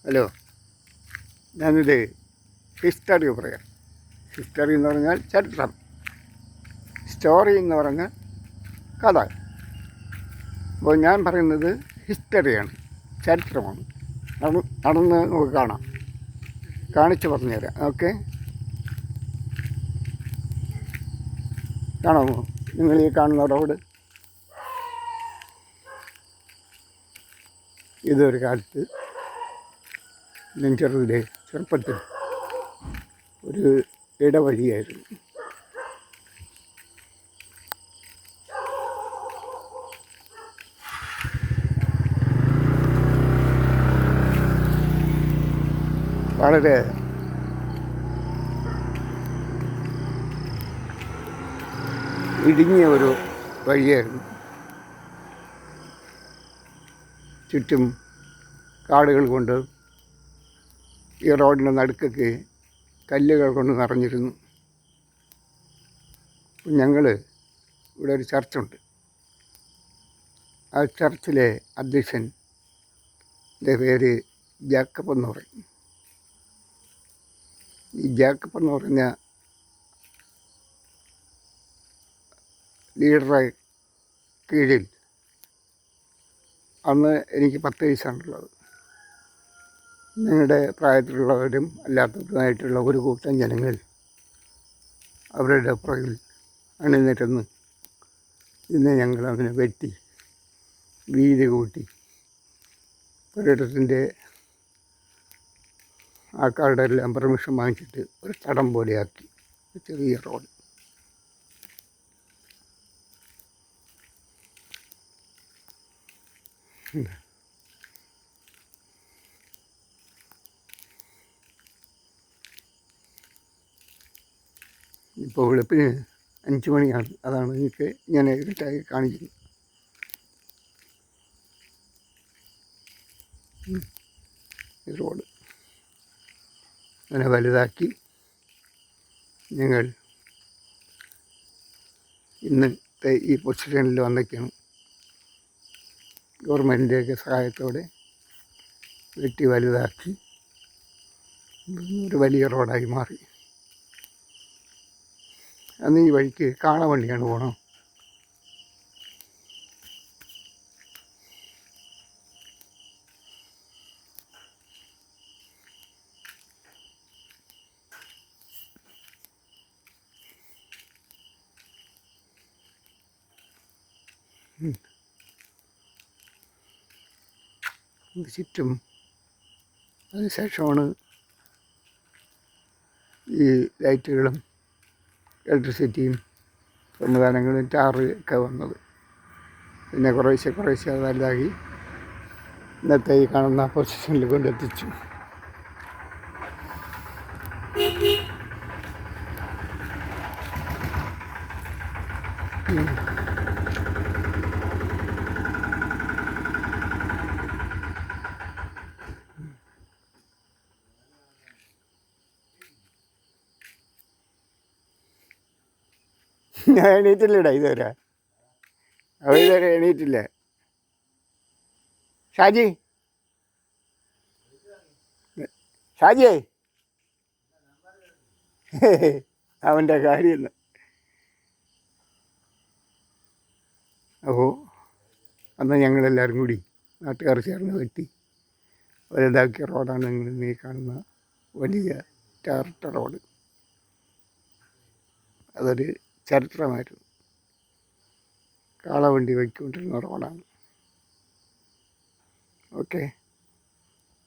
Hello, ഞാനൊരു history പറയാം. History എന്ന് പറഞ്ഞാൽ ചരിത്രം, സ്റ്റോറി എന്ന് പറഞ്ഞാൽ കഥ. അപ്പോൾ ഞാൻ പറയുന്നത് ഹിസ്റ്ററിയാണ്, ചരിത്രമാണ്. നടന്ന് നമുക്ക് കാണാം, കാണിച്ച് പറഞ്ഞുതരാം. ഓക്കെ, കാണാമോ? നിങ്ങൾ ഈ കാണുന്ന റോഡ്, ഇതൊരു കാലത്ത് ഞാൻ ചെറുപ്പത്തിൽ ഒരു ഇടവഴിയായിരുന്നു. വളരെ ഇടുങ്ങിയ ഒരു വഴിയായിരുന്നു. ചുറ്റും കാടുകൾ കൊണ്ട് ഈ റോഡിൻ്റെ നടുക്കൊക്കെ കല്ലുകൾ കൊണ്ട് നിറഞ്ഞിരുന്നു. ഞങ്ങൾ ഇവിടെ ഒരു ചർച്ചുണ്ട്. ആ ചർച്ചിലെ അധ്യക്ഷൻ്റെ പേര് ജാക്കബ് എന്ന് പറയും. ഈ ജാക്കബ് എന്ന് പറഞ്ഞ ലീഡറെ കീഴിൽ അന്ന് എനിക്ക് 10 വയസ്സാണുള്ളത്. നിങ്ങളുടെ പ്രായത്തിലുള്ളവരും അല്ലാത്തവരുമായിട്ടുള്ള ഒരു കൂട്ടം ജനങ്ങൾ അവരുടെ പുറകിൽ അണിനിരന്ന് ഇന്ന് ഞങ്ങൾ അവനെ വെട്ടി വീതി കൂട്ടി ഒരിടത്തിൻ്റെ ആൾക്കാരുടെ എല്ലാം പെർമിഷൻ വാങ്ങിച്ചിട്ട് ഒരു തടം പോലെയാക്കി, ചെറിയ റോഡ്. ഇപ്പോൾ വെളുപ്പിന് 5 മണിയാണ്. അതാണ് എനിക്ക് ഞാൻ ഇരുട്ടായി കാണിക്കുന്നത്. ഈ റോഡ് അങ്ങനെ വലുതാക്കി ഞങ്ങൾ ഇന്നത്തെ ഈ പൊസിഷനിൽ വന്നേക്കാണ്. ഗവൺമെൻറ്റിൻ്റെയൊക്കെ സഹായത്തോടെ വെട്ടി വലുതാക്കി ഒരു വലിയ റോഡായി മാറി. അന്ന് ഈ വഴിക്ക് കാളവണ്ടിയാണ് പോകണം. ചുറ്റും അതിനുശേഷമാണ് ഈ ലൈറ്റുകളും ഇലക്ട്രിസിറ്റിയും സംവിധാനങ്ങളും ടാറ് ഒക്കെ വന്നത്. പിന്നെ കുറേശ്ശെ അത് വലുതാക്കി ഇന്നത്തെ ഈ കാണുന്ന പൊസിഷനിൽ കൊണ്ടെത്തിച്ചു. ഞാൻ എണീറ്റില്ലടാ ഇതുവരെ, ഇതുവരെ എണീറ്റില്ല. ഷാജിയേ അവൻ്റെ കാര്യം. അപ്പോൾ അന്ന് ഞങ്ങളെല്ലാവരും കൂടി നാട്ടുകാർ ചേർന്ന് വെട്ടി വലുതാക്കിയ റോഡാണ് നിങ്ങൾ നീ കാണുന്ന വലിയ ടാറിട്ട റോഡ്. അതൊരു ചരിത്രമായിരുന്നു. കാളവണ്ടി വയ്ക്കൊണ്ടിരുന്ന റോഡാണ്. ഓക്കെ.